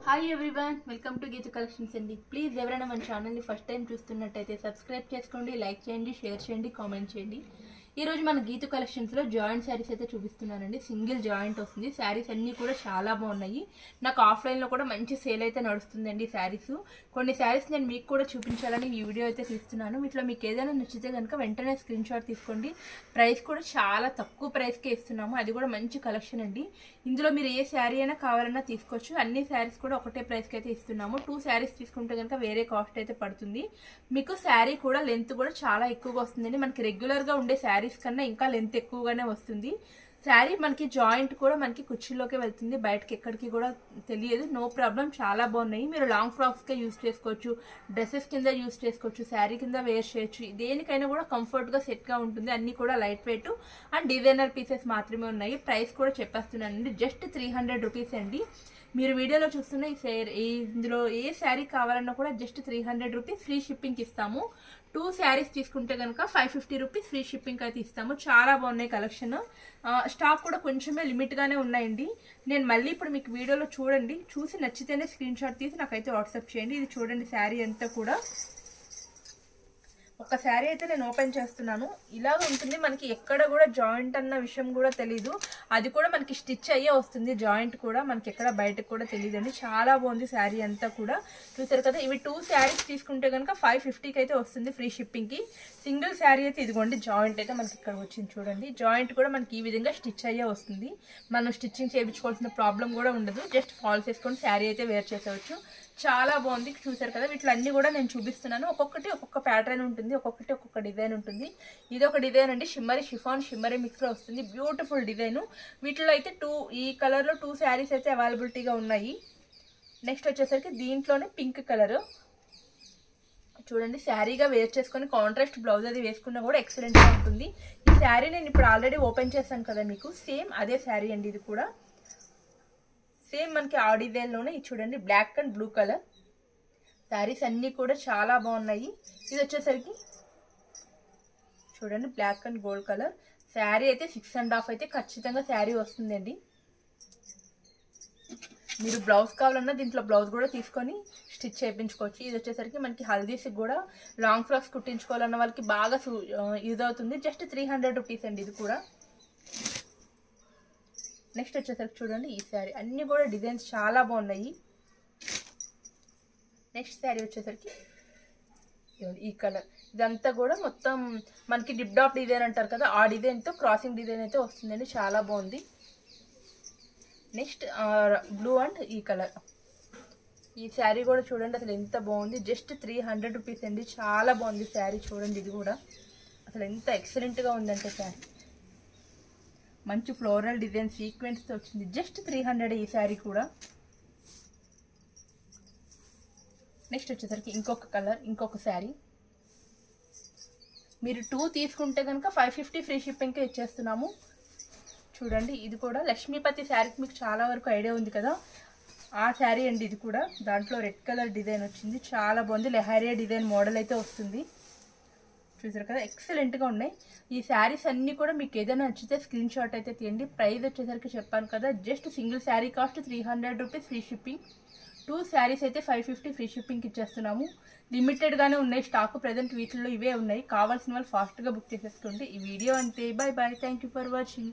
Hi everyone, welcome to Geethu collections అండి. Please ఎవరైనా మన ఛానల్ని ఫస్ట్ టైం చూస్తున్నట్టయితే సబ్స్క్రైబ్ చేసుకోండి, లైక్ చేయండి, షేర్ చేయండి, కామెంట్ చేయండి. ఈరోజు మన గీతు కలెక్షన్స్లో జాయింట్ శారీస్ అయితే చూపిస్తున్నానండి. సింగిల్ జాయింట్ వస్తుంది. శారీస్ అన్నీ కూడా చాలా బాగున్నాయి. నాకు ఆఫ్లైన్లో కూడా మంచి సేల్ అయితే నడుస్తుందండి శారీస్. కొన్ని శారీస్ నేను మీకు కూడా చూపించాలని ఈ వీడియో అయితే తీస్తున్నాను. వీటిలో మీకు ఏదైనా నచ్చితే కనుక వెంటనే స్క్రీన్ షాట్ తీసుకోండి. ప్రైస్ కూడా చాలా తక్కువ ప్రైస్కే ఇస్తున్నాము. అది కూడా మంచి కలెక్షన్ అండి. ఇందులో మీరు ఏ శారీ అయినా కావాలన్నా తీసుకోవచ్చు. అన్ని శారీస్ కూడా ఒకటే ప్రైస్కి అయితే ఇస్తున్నాము. 2 శారీస్ తీసుకుంటే కనుక వేరే కాస్ట్ అయితే పడుతుంది. మీకు శారీ కూడా లెంత్ కూడా చాలా ఎక్కువగా వస్తుందండి. మనకి రెగ్యులర్గా ఉండే శారీస్ కన్నా ఇంకా లెంత్ ఎక్కువగానే వస్తుంది. శారీ మనకి జాయింట్ కూడా మనకి కుర్చీలోకి వెళ్తుంది, బయటకి ఎక్కడికి కూడా తెలియదు. నో ప్రాబ్లం, చాలా బాగున్నాయి. మీరు లాంగ్ ఫ్రాక్స్గా యూజ్ చేసుకోవచ్చు, డ్రెస్సెస్ కింద యూజ్ చేసుకోవచ్చు, శారీ కింద వేర్ చేయొచ్చు. దేనికైనా కూడా కంఫర్ట్గా సెట్గా ఉంటుంది. అన్నీ కూడా light weight and designer pieces మాత్రమే ఉన్నాయి. ప్రైస్ కూడా చెప్పేస్తున్నానండి, జస్ట్ 300 రూపీస్ అండి. మీరు వీడియోలో చూస్తున్న ఇందులో ఏ శారీ కావాలన్నా కూడా జస్ట్ 300 రూపీస్ ఫ్రీ షిప్పింగ్ ఇస్తాము. 2 శారీస్ తీసుకుంటే కనుక 550 రూపీస్ ఫ్రీ షిప్పింగ్ అయితే ఇస్తాము. చాలా బాగున్నాయి కలెక్షన్. స్టాక్ కూడా కొంచెమే లిమిట్గానే ఉన్నాయండి. నేను మళ్ళీ ఇప్పుడు మీకు వీడియోలో చూడండి, చూసి నచ్చితేనే స్క్రీన్ షాట్ తీసి నాకైతే వాట్సాప్ చేయండి. ఇది చూడండి, శారీ అంతా కూడా ఒక శారీ అయితే నేను ఓపెన్ చేస్తున్నాను. ఇలాగ ఉంటుంది. మనకి ఎక్కడ కూడా జాయింట్ అన్న విషయం కూడా తెలీదు. అది కూడా మనకి స్టిచ్ అయ్యే వస్తుంది. జాయింట్ కూడా మనకి ఎక్కడ బయటకు కూడా తెలియదండి. చాలా బాగుంది శారీ అంతా కూడా. చూసారు కదా, ఇవి 2 శారీస్ తీసుకుంటే కనుక 550కి అయితే వస్తుంది ఫ్రీ షిప్పింగ్కి. సింగిల్ శారీ అయితే ఇదిగోండి, జాయింట్ అయితే మనకి ఇక్కడ వచ్చింది చూడండి. జాయింట్ కూడా మనకి ఈ విధంగా స్టిచ్ అయ్యే వస్తుంది. మనం స్టిచ్చింగ్ చేయించుకోవాల్సిన ప్రాబ్లం కూడా ఉండదు. జస్ట్ ఫాల్స్ వేసుకొని శారీ అయితే వేర్ చేసేవచ్చు. చాలా బాగుంది. చూసారు కదా, వీటిలో అన్ని కూడా నేను చూపిస్తున్నాను. ఒక్కొక్కటి ఒక్కొక్క ప్యాటర్న్ ఉంటుంది, ఒక్కొక్కటి ఒక్కొక్క డిజైన్ ఉంటుంది. ఇది ఒక డిజైన్ అండి, షిమ్మరీ షిఫాన్ షిమ్మరీ మిక్స్లో వస్తుంది. Beautiful design. వీటిలో అయితే ఈ కలర్లో 2 శారీస్ అయితే అవైలబిలిటీగా ఉన్నాయి. నెక్స్ట్ వచ్చేసరికి దీంట్లోనే పింక్ కలర్ చూడండి. శారీగా వేర్ చేసుకొని కాంట్రాస్ట్ బ్లౌజ్ అది వేసుకున్నా కూడా ఎక్సలెంట్గా ఉంటుంది. ఈ శారీ నేను ఇప్పుడు ఆల్రెడీ ఓపెన్ చేశాను కదా మీకు, సేమ్ అదే శారీ అండి. ఇది కూడా సేమ్ మనకి ఆ డిజైన్లోనే. ఇది చూడండి, black and blue colour. Saris అన్నీ కూడా చాలా బాగున్నాయి. ఇది వచ్చేసరికి చూడండి, black and gold colour. Sari అయితే 6.5 అయితే ఖచ్చితంగా శారీ వస్తుందండి. మీరు బ్లౌజ్ కావాలన్నా దీంట్లో బ్లౌజ్ కూడా తీసుకొని స్టిచ్ చేయించుకోవచ్చు. ఇది వచ్చేసరికి మనకి హల్దీస్కి కూడా లాంగ్ ఫ్రాక్స్ కుట్టించుకోవాలన్న వాళ్ళకి బాగా యూజ్ అవుతుంది. జస్ట్ 300 రూపీస్ అండి ఇది కూడా. నెక్స్ట్ వచ్చేసరికి చూడండి, ఈ శారీ అన్నీ కూడా డిజైన్స్ చాలా బాగున్నాయి. నెక్స్ట్ శారీ వచ్చేసరికి ఈ కలర్. ఇదంతా కూడా మొత్తం మనకి డిప్ డాప్ డిజైన్ అంటారు కదా, ఆ డిజైన్తో క్రాసింగ్ డిజైన్ అయితే వస్తుందండి. చాలా బాగుంది. నెక్స్ట్ బ్లూ అండ్ ఈ కలర్. ఈ శారీ కూడా చూడండి, అసలు ఎంత బాగుంది. జస్ట్ 300 రూపీస్ అండి. చాలా బాగుంది శారీ. చూడండి, ఇది కూడా అసలు ఎంత ఎక్సలెంట్గా ఉందంటే శారీ. మంచి ఫ్లోరల్ డిజైన్ సీక్వెన్స్తో వచ్చింది. జస్ట్ 300 ఈ శారీ కూడా. నెక్స్ట్ వచ్చేసరికి ఇంకొక కలర్, ఇంకొక శారీ. మీరు 2 తీసుకుంటే కనుక 550 ఫ్రీ షిప్పింగ్కే ఇచ్చేస్తున్నాము. చూడండి, ఇది కూడా లక్ష్మీపతి శారీకి మీకు చాలా వరకు ఐడియా ఉంది కదా, ఆ శారీ అండి ఇది కూడా. దాంట్లో రెడ్ కలర్ డిజైన్ వచ్చింది. చాలా బాగుంది. లెహారియా డిజైన్ మోడల్ అయితే వస్తుంది. చూసారు కదా, ఎక్సలెంట్గా ఉన్నాయి. ఈ శారీస్ అన్నీ కూడా మీకు ఏదైనా నచ్చితే స్క్రీన్ షాట్ అయితే తీయండి. ప్రైస్ వచ్చేసరికి చెప్పాను కదా, just single sari cost 300 rupees free shipping. 2 saris అయితే 550 ఫ్రీ షిప్పింగ్ ఇచ్చేస్తున్నాము. లిమిటెడ్గానే ఉన్నాయి స్టాక్ ప్రజెంట్. వీటిల్లో ఇవే ఉన్నాయి. కావాల్సిన వాళ్ళు ఫాస్ట్గా బుక్ చేసేసుకోండి. ఈ వీడియో అంతే. Bye bye, thank you for watching.